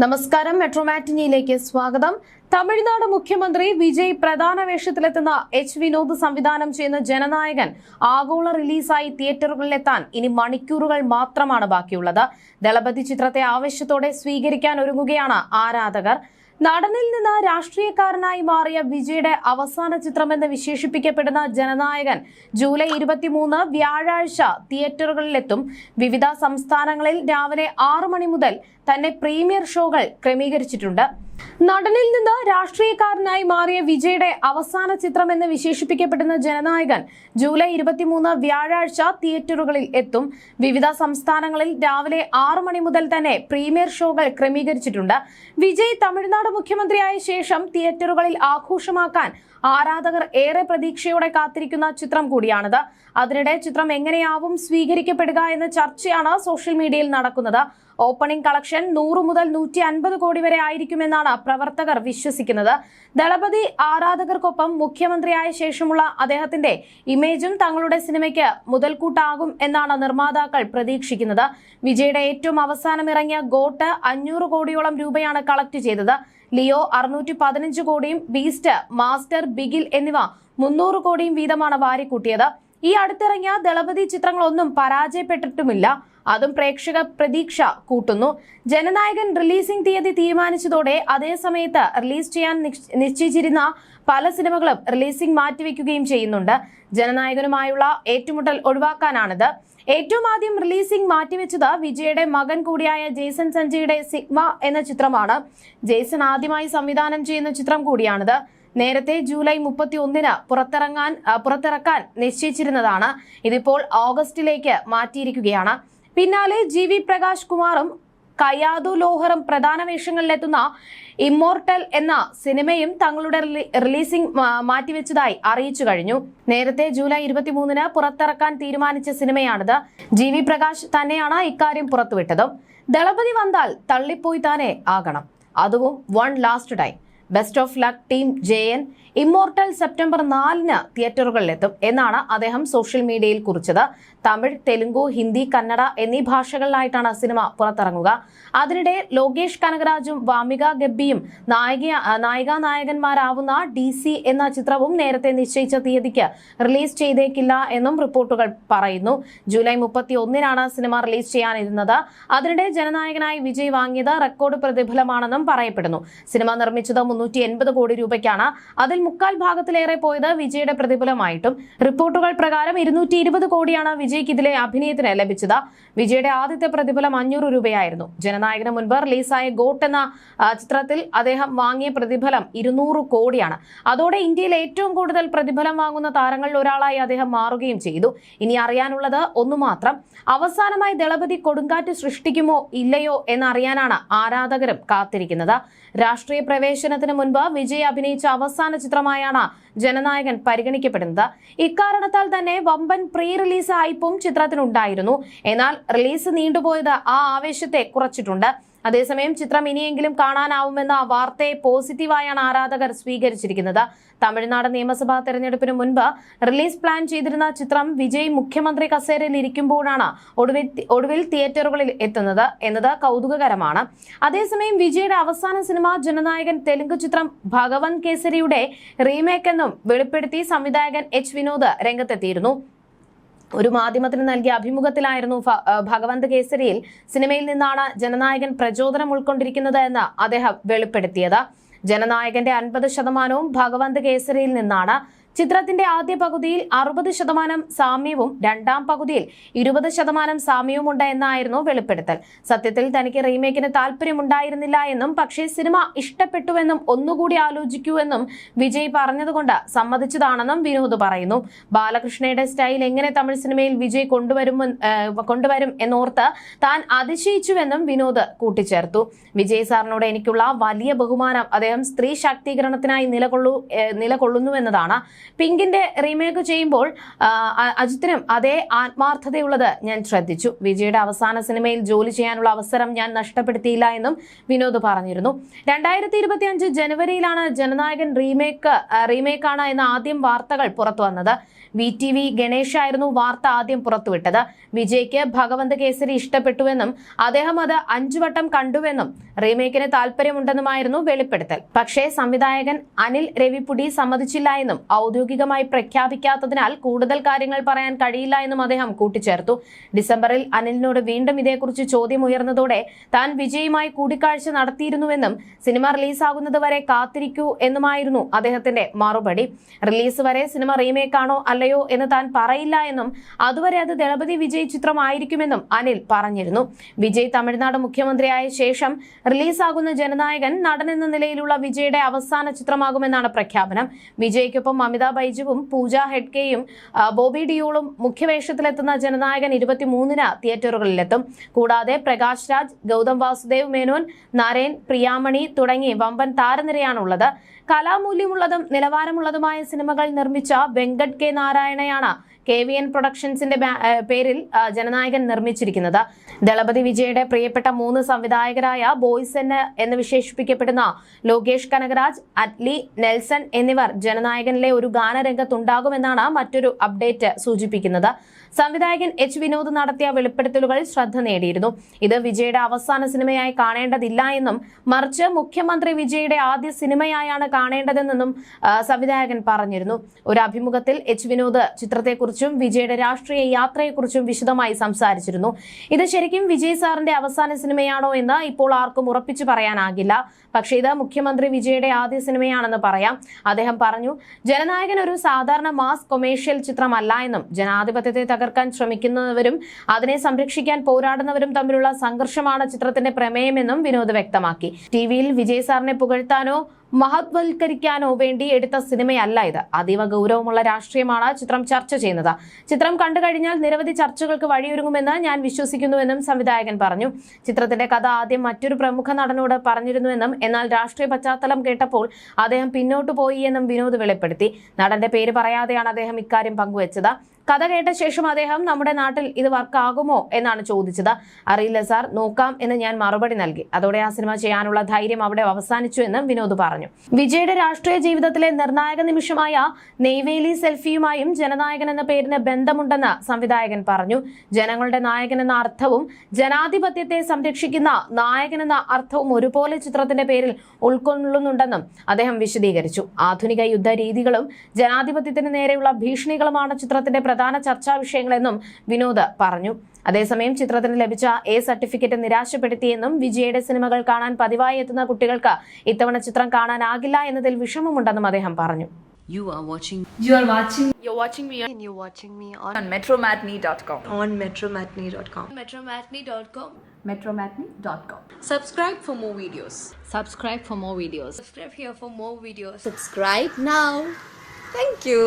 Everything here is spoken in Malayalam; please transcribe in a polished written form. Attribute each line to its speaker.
Speaker 1: നമസ്കാരം. മെട്രോ മാറ്റിനിയിലേക്ക് സ്വാഗതം. തമിഴ്നാട് മുഖ്യമന്ത്രി വിജയ് പ്രധാന വേഷത്തിലെത്തുന്ന എച്ച് വിനോദ് സംവിധാനം ചെയ്യുന്ന ജനനായകൻ ആഗോള റിലീസായി തിയേറ്ററുകളിലെത്താൻ ഇനി മണിക്കൂറുകൾ മാത്രമാണ് ബാക്കിയുള്ളത്. ദളപതി ചിത്രത്തെ ആവേശത്തോടെ സ്വീകരിക്കാൻ ഒരുങ്ങുകയാണ് ആരാധകർ. നടനിൽ നിന്ന് രാഷ്ട്രീയക്കാരനായി മാറിയ വിജയുടെ അവസാന ചിത്രമെന്ന് വിശേഷിപ്പിക്കപ്പെടുന്ന ജനനായകൻ ജൂലൈ 23 വ്യാഴാഴ്ച തിയേറ്ററുകളിലെത്തും. വിവിധ സംസ്ഥാനങ്ങളിൽ രാവിലെ 6 മണി മുതൽ തന്നെ പ്രീമിയർ ഷോകൾ ക്രമീകരിച്ചിട്ടുണ്ട്. നടനിൽ നിന്ന് രാഷ്ട്രീയക്കാരനായി മാറിയ വിജയുടെ അവസാന ചിത്രമെന്ന് വിശേഷിപ്പിക്കപ്പെടുന്ന ജനനായകൻ ജൂലൈ 23 വ്യാഴാഴ്ച തിയേറ്ററുകളിൽ എത്തും. വിവിധ സംസ്ഥാനങ്ങളിൽ രാവിലെ 6 മണി മുതൽ തന്നെ പ്രീമിയർ ഷോകൾ ക്രമീകരിച്ചിട്ടുണ്ട്. വിജയ് തമിഴ്നാട് മുഖ്യമന്ത്രിയായ ശേഷം തിയേറ്ററുകളിൽ ആഘോഷമാക്കാൻ ആരാധകർ ഏറെ പ്രതീക്ഷയോടെ കാത്തിരിക്കുന്ന ചിത്രം കൂടിയാണിത്. അതിനിടെ ചിത്രം എങ്ങനെയാവും സ്വീകരിക്കപ്പെടുക എന്ന ചർച്ചയാണ് സോഷ്യൽ മീഡിയയിൽ നടക്കുന്നത്. ഓപ്പണിംഗ് കളക്ഷൻ 100 മുതൽ 150 കോടി വരെ ആയിരിക്കുമെന്നാണ് പ്രവർത്തകർ വിശ്വസിക്കുന്നത്. ദളപതി ആരാധകർക്കൊപ്പം മുഖ്യമന്ത്രിയായ ശേഷമുള്ള അദ്ദേഹത്തിന്റെ ഇമേജും തങ്ങളുടെ സിനിമയ്ക്ക് മുതൽക്കൂട്ടാകും എന്നാണ് നിർമ്മാതാക്കൾ പ്രതീക്ഷിക്കുന്നത്. വിജയുടെ ഏറ്റവും അവസാനം ഇറങ്ങിയ ഗോട്ട് 500 കോടിയോളം രൂപയാണ് കളക്ട് ചെയ്തത്. ലിയോ 615 കോടിയും ബീസ്റ്റ്, മാസ്റ്റർ, ബിഗിൽ എന്നിവ 300 കോടിയും വീതമാണ് വാരിക്കൂട്ടിയത്. ഈ അടുത്തിറങ്ങിയ ദളപതി ചിത്രങ്ങളൊന്നും പരാജയപ്പെട്ടിട്ടുമില്ല. അതും പ്രേക്ഷക പ്രതീക്ഷ കൂട്ടുന്നു. ജനനായകൻ റിലീസിംഗ് തീയതി തീരുമാനിച്ചതോടെ അതേ സമയത്ത് റിലീസ് ചെയ്യാൻ നിശ്ചയിച്ചിരുന്ന പല സിനിമകളും റിലീസിംഗ് മാറ്റിവെക്കുകയും ചെയ്യുന്നുണ്ട്. ജനനായകനുമായുള്ള ഏറ്റുമുട്ടൽ ഒഴിവാക്കാനാണിത്. ഏറ്റവും ആദ്യം റിലീസിംഗ് മാറ്റിവെച്ചത് വിജയുടെ മകൻ കൂടിയായ ജെയ്സൺ സഞ്ജയുടെ സിഗ്മ എന്ന ചിത്രമാണ്. ജെയ്സൺ ആദ്യമായി സംവിധാനം ചെയ്യുന്ന ചിത്രം കൂടിയാണിത്. നേരത്തെ ജൂലൈ 31 പുറത്തിറക്കാൻ നിശ്ചയിച്ചിരുന്നതാണ്. ഇതിപ്പോൾ ഓഗസ്റ്റിലേക്ക് മാറ്റിയിരിക്കുകയാണ്. പിന്നാലെ GV പ്രകാശ് കുമാറും കയാതു ലോഹറും പ്രധാന വേഷങ്ങളിലെത്തുന്ന ഇമ്മോർട്ടൽ എന്ന സിനിമയും തങ്ങളുടെ റിലീസിംഗ് മാറ്റിവെച്ചതായി അറിയിച്ചു കഴിഞ്ഞു. നേരത്തെ ജൂലൈ 23 പുറത്തിറക്കാൻ തീരുമാനിച്ച സിനിമയാണിത്. GV പ്രകാശ് തന്നെയാണ് ഇക്കാര്യം പുറത്തുവിട്ടതും. ദളപതി വന്നാൽ തള്ളിപ്പോയി താനേ ആകണം, അതും one last time. Best of luck team JN. Immortal September 4 തിയേറ്ററുകളിലെത്തും എന്നാണ് അദ്ദേഹം സോഷ്യൽ മീഡിയയിൽ കുറിച്ചത്. തമിഴ്, തെലുങ്കു, ഹിന്ദി, കന്നഡ എന്നീ ഭാഷകളിലായിട്ടാണ് സിനിമ പുറത്തിറങ്ങുക. അതിനിടെ ലോകേഷ് കനകരാജും വാമിക ഗബ്ബിയും നായികാനായകന്മാരാവുന്ന DC എന്ന ചിത്രവും നേരത്തെ നിശ്ചയിച്ച തീയതിക്ക് റിലീസ് ചെയ്തേക്കില്ല എന്നും റിപ്പോർട്ടുകൾ പറയുന്നു. ജൂലൈ 31 സിനിമ റിലീസ് ചെയ്യാനിരുന്നത്. അതിനിടെ ജനനായകനായി വിജയ് വാങ്ങിയത് റെക്കോർഡ് പ്രതിഫലമാണെന്നും പറയപ്പെടുന്നു. സിനിമ നിർമ്മിച്ചത് 380 കോടി രൂപയ്ക്കാണ്. അതിൽ 3/4 ഭാഗത്തിലേറെ പോയത് വിജയുടെ പ്രതിഫലമായിട്ടും. റിപ്പോർട്ടുകൾ പ്രകാരം 220 കോടിയാണ് വിജയ്ക്ക് ഇതിലെ അഭിനയത്തിന് ലഭിച്ചത്. വിജയുടെ ആദ്യത്തെ പ്രതിഫലം 500 രൂപയായിരുന്നു. ജനനായകന് മുൻപ് റിലീസായ ഗോട്ട് എന്ന ചിത്രത്തിൽ അദ്ദേഹം വാങ്ങിയ പ്രതിഫലം 200 കോടിയാണ്. അതോടെ ഇന്ത്യയിൽ ഏറ്റവും കൂടുതൽ പ്രതിഫലം വാങ്ങുന്ന താരങ്ങളിൽ ഒരാളായി അദ്ദേഹം മാറുകയും ചെയ്തു. ഇനി അറിയാനുള്ളത് ഒന്നു മാത്രം: അവസാനമായി ദളപതി കൊടുങ്കാറ്റ് സൃഷ്ടിക്കുമോ ഇല്ലയോ എന്നറിയാനാണ് ആരാധകരും കാത്തിരിക്കുന്നത്. രാഷ്ട്രീയ പ്രവേശനത്തിന് മുൻപ് വിജയ് അഭിനയിച്ച അവസാന ചിത്രമായാണ് ജനനായകൻ പരിഗണിക്കപ്പെടുന്നത്. ഇക്കാരണത്താൽ തന്നെ വമ്പൻ പ്രീ റിലീസ് ഹൈപ്പും ചിത്രത്തിനുണ്ടായിരുന്നു. എന്നാൽ റിലീസ് നീണ്ടുപോയത് ആ ആവേശത്തെ കുറച്ചിട്ടുണ്ട്. അതേസമയം ചിത്രം ഇനിയെങ്കിലും കാണാനാവുമെന്ന വാർത്തയെ പോസിറ്റീവായാണ് ആരാധകർ സ്വീകരിച്ചിരിക്കുന്നത്. തമിഴ്നാട് നിയമസഭാ തെരഞ്ഞെടുപ്പിന് മുൻപ് റിലീസ് പ്ലാൻ ചെയ്തിരുന്ന ചിത്രം വിജയ് മുഖ്യമന്ത്രി കസേരയിൽ ഇരിക്കുമ്പോഴാണ് ഒടുവിൽ തിയേറ്ററുകളിൽ എത്തുന്നത് എന്നത് കൗതുകകരമാണ്. അതേസമയം വിജയുടെ അവസാന സിനിമ ജനനായകൻ തെലുങ്ക് ചിത്രം ഭഗവന്ത് കേസരിയുടെ റീമേക്ക് എന്നും വെളിപ്പെടുത്തി സംവിധായകൻ എച്ച് വിനോദ് രംഗത്തെത്തിയിരുന്നു. ഒരു മാധ്യമത്തിന് നൽകിയ അഭിമുഖത്തിലായിരുന്നു ഭഗവന്ത് കേസരിയിൽ സിനിമയിൽ നിന്നാണ് ജനനായകൻ പ്രചോദനം ഉൾക്കൊണ്ടിരിക്കുന്നത് എന്ന് അദ്ദേഹം വെളിപ്പെടുത്തിയത്. ജനനായകന്റെ 50% ഭഗവന്ത് കേസരിയിൽ നിന്നാണ്. ചിത്രത്തിന്റെ ആദ്യ പകുതിയിൽ 60% സാമ്യവും രണ്ടാം പകുതിയിൽ 20% സാമ്യവുമുണ്ട് എന്നായിരുന്നു വെളിപ്പെടുത്തൽ. സത്യത്തിൽ തനിക്ക് റീമേക്കിന് താല്പര്യമുണ്ടായിരുന്നില്ല എന്നും പക്ഷേ സിനിമ ഇഷ്ടപ്പെട്ടുവെന്നും ഒന്നുകൂടി ആലോചിക്കൂ എന്നും വിജയ് പറഞ്ഞതുകൊണ്ട് സമ്മതിച്ചതാണെന്നും വിനോദ് പറയുന്നു. ബാലകൃഷ്ണയുടെ സ്റ്റൈൽ എങ്ങനെ തമിഴ് സിനിമയിൽ വിജയ് കൊണ്ടുവരും എന്നോർത്ത് താൻ അതിശയിച്ചുവെന്നും വിനോദ് കൂട്ടിച്ചേർത്തു. വിജയ് സാറിനോട് എനിക്കുള്ള വലിയ ബഹുമാനം അദ്ദേഹം സ്ത്രീ ശാക്തീകരണത്തിനായി നിലകൊള്ളുന്നുവെന്നതാണ്. പിങ്കിന്റെ റീമേക്ക് ചെയ്യുമ്പോൾ അജിത്തിനും അതേ ആത്മാർത്ഥതയുള്ളത് ഞാൻ ശ്രദ്ധിച്ചു. വിജയുടെ അവസാന സിനിമയിൽ ജോലി ചെയ്യാനുള്ള അവസരം ഞാൻ നഷ്ടപ്പെടുത്തിയില്ല എന്നും വിനോദ് പറഞ്ഞിരുന്നു. 2025 ജനുവരിയിലാണ് ജനനായകൻ റീമേക്കാണ് എന്ന ആദ്യം വാർത്തകൾ പുറത്തു വന്നത്. VTV ഗണേഷ് ആയിരുന്നു വാർത്ത ആദ്യം പുറത്തുവിട്ടത്. വിജയ്ക്ക് ഭഗവന്ത് കേസരി ഇഷ്ടപ്പെട്ടുവെന്നും അദ്ദേഹം അത് 5 വട്ടം കണ്ടുവെന്നും റീമേക്കിന് താല്പര്യമുണ്ടെന്നുമായിരുന്നു വെളിപ്പെടുത്തൽ. പക്ഷേ സംവിധായകൻ അനിൽ രവിപുടി സമ്മതിച്ചില്ല എന്നും ഔദ്യോഗികമായി പ്രഖ്യാപിക്കാത്തതിനാൽ കൂടുതൽ കാര്യങ്ങൾ പറയാൻ കഴിയില്ല എന്നും അദ്ദേഹം കൂട്ടിച്ചേർത്തു. ഡിസംബറിൽ അനിലിനോട് വീണ്ടും ഇതേക്കുറിച്ച് ചോദ്യം ഉയർന്നതോടെ താൻ വിജയുമായി കൂടിക്കാഴ്ച നടത്തിയിരുന്നുവെന്നും സിനിമ റിലീസാകുന്നത് വരെ കാത്തിരിക്കൂ എന്നുമായിരുന്നു അദ്ദേഹത്തിന്റെ മറുപടി. റിലീസ് വരെ സിനിമ റീമേക്കാണോ അല്ലയോ എന്ന് താൻ പറയില്ല എന്നും അതുവരെ അത് ദളപതി വിജയ് ചിത്രമായിരിക്കുമെന്നും അനിൽ പറഞ്ഞിരുന്നു. വിജയ് തമിഴ്നാട് മുഖ്യമന്ത്രിയായ ശേഷം റിലീസാകുന്ന ജനനായകൻ നടൻ എന്ന നിലയിലുള്ള വിജയുടെ അവസാന ചിത്രമാകുമെന്നാണ് പ്രഖ്യാപനം. വിജയ്ക്കൊപ്പം അമിതാ ബൈജുവും പൂജ ഹെഡ്കെയും ബോബി ഡിയോളും മുഖ്യവേഷത്തിലെത്തുന്ന ജനനായകൻ 23-ന് തിയേറ്ററുകളിലെത്തും. കൂടാതെ പ്രകാശ് രാജ്, ഗൗതം വാസുദേവ് മേനോൻ, നരേൻ, പ്രിയാമണി തുടങ്ങി വമ്പൻ താരനിരയാണുള്ളത്. കലാമൂല്യമുള്ളതും നിലവാരമുള്ളതുമായ സിനിമകൾ നിർമ്മിച്ച വെങ്കട് കെ നാരായണയാണ് KVN പ്രൊഡക്ഷൻസിന്റെ പേരിൽ ജനനായകൻ നിർമ്മിച്ചിരിക്കുന്നത്. ദളപതി വിജയുടെ പ്രിയപ്പെട്ട 3 സംവിധായകരായ ബോയ്സ് എന്ന് വിശേഷിപ്പിക്കപ്പെടുന്ന ലോകേഷ് കനകരാജ്, അറ്റ്ലി, നെൽസൺ എന്നിവർ ജനനായകനിലെ ഒരു ഗാനരംഗത്തുണ്ടാകുമെന്നാണ് മറ്റൊരു അപ്ഡേറ്റ് സൂചിപ്പിക്കുന്നത്. സംവിധായകൻ വിനോദ് നടത്തിയ വെളിപ്പെടുത്തലുകൾ ശ്രദ്ധ നേടിയിരുന്നു. ഇത് വിജയുടെ അവസാന സിനിമയായി കാണേണ്ടതില്ല എന്നും മറിച്ച് മുഖ്യമന്ത്രി വിജയുടെ ആദ്യ സിനിമയായാണ് കാണേണ്ടതെന്നും സംവിധായകൻ പറഞ്ഞിരുന്നു. ഒരു അഭിമുഖത്തിൽ വിനോദ് ചിത്രത്തെക്കുറിച്ചും വിജയുടെ രാഷ്ട്രീയ യാത്രയെക്കുറിച്ചും വിശദമായി സംസാരിച്ചിരുന്നു. ഇത് ശരിക്കും വിജയ് സാറിന്റെ അവസാന സിനിമയാണോ എന്ന് ഇപ്പോൾ ആർക്കും ഉറപ്പിച്ചു പറയാനാകില്ല. പക്ഷേ ഇത് മുഖ്യമന്ത്രി വിജയുടെ ആദ്യ സിനിമയാണെന്ന് പറയാം. അദ്ദേഹം പറഞ്ഞു, ജനനായകൻ ഒരു സാധാരണ മാസ് കൊമേഴ്ഷ്യൽ ചിത്രമല്ല എന്നും ജനാധിപത്യത്തെ തകർക്കാൻ ശ്രമിക്കുന്നവരും അതിനെ സംരക്ഷിക്കാൻ പോരാടുന്നവരും തമ്മിലുള്ള സംഘർഷമാണ് ചിത്രത്തിന്റെ പ്രമേയമെന്നും വിനോദ് വ്യക്തമാക്കി. ടിവിയിൽ വിജയ് സാറിനെ പുകഴ്ത്താനോ മഹത്വൽക്കരിക്കാനോ വേണ്ടി എടുത്ത സിനിമയല്ല ഇത്. അതീവ ഗൗരവമുള്ള രാഷ്ട്രീയമാണ് ചിത്രം ചർച്ച ചെയ്യുന്നത്. ചിത്രം കണ്ടു കഴിഞ്ഞാൽ നിരവധി ചർച്ചകൾക്ക് വഴിയൊരുങ്ങുമെന്ന് ഞാൻ വിശ്വസിക്കുന്നുവെന്നും സംവിധായകൻ പറഞ്ഞു. ചിത്രത്തിന്റെ കഥ ആദ്യം മറ്റൊരു പ്രമുഖ നടനോട് പറഞ്ഞിരുന്നുവെന്നും എന്നാൽ രാഷ്ട്രീയ പശ്ചാത്തലം കേട്ടപ്പോൾ അദ്ദേഹം പിന്നോട്ടു പോയി എന്നും വിനോദ് വെളിപ്പെടുത്തി. നടന്റെ പേര് പറയാതെയാണ് അദ്ദേഹം ഇക്കാര്യം പങ്കുവച്ചത്. കഥ കേട്ട ശേഷം അദ്ദേഹം നമ്മുടെ നാട്ടിൽ ഇത് വർക്കാകുമോ എന്നാണ് ചോദിച്ചത്. അറിയില്ല സാർ, നോക്കാം എന്ന് ഞാൻ മറുപടി നൽകി. അതോടെ ആ സിനിമ ചെയ്യാനുള്ള ധൈര്യം അവിടെ അവസാനിച്ചു എന്നും വിനോദ് പറഞ്ഞു. വിജയുടെ രാഷ്ട്രീയ ജീവിതത്തിലെ നിർണായക നിമിഷമായ നെയ്വേലി സെൽഫിയുമായും ജനനായകൻ എന്ന പേരിന് ബന്ധമുണ്ടെന്ന് സംവിധായകൻ പറഞ്ഞു. ജനങ്ങളുടെ നായകൻ എന്ന അർത്ഥവും ജനാധിപത്യത്തെ സംരക്ഷിക്കുന്ന നായകൻ എന്ന അർത്ഥവും ഒരുപോലെ ചിത്രത്തിന്റെ പേരിൽ ഉൾക്കൊള്ളുന്നുണ്ടെന്നും അദ്ദേഹം വിശദീകരിച്ചു. ആധുനിക യുദ്ധ രീതികളും ജനാധിപത്യത്തിന് നേരെയുള്ള ഭീഷണികളുമാണ് ചിത്രത്തിന്റെ പ്രധാന ചർച്ചാ വിഷയങ്ങളെന്നും വിനോദ് പറഞ്ഞു. അതേസമയം ചിത്രത്തിന് ലഭിച്ച A സർട്ടിഫിക്കറ്റ് നിരാശപ്പെടുത്തിയെന്നും വിജയുടെ സിനിമകൾ കാണാൻ പതിവായി എത്തുന്ന കുട്ടികൾക്ക് ഇത്തവണ ചിത്രം കാണാനാകില്ല എന്നതിൽ വിഷമമുണ്ടെന്നും അദ്ദേഹം പറഞ്ഞു.
Speaker 2: You're watching me on
Speaker 3: metromatney.com.
Speaker 2: metromatney.com.
Speaker 3: Subscribe for more videos.
Speaker 2: Subscribe for more videos.
Speaker 3: Subscribe here for more videos.
Speaker 2: Subscribe now.
Speaker 3: Thank you.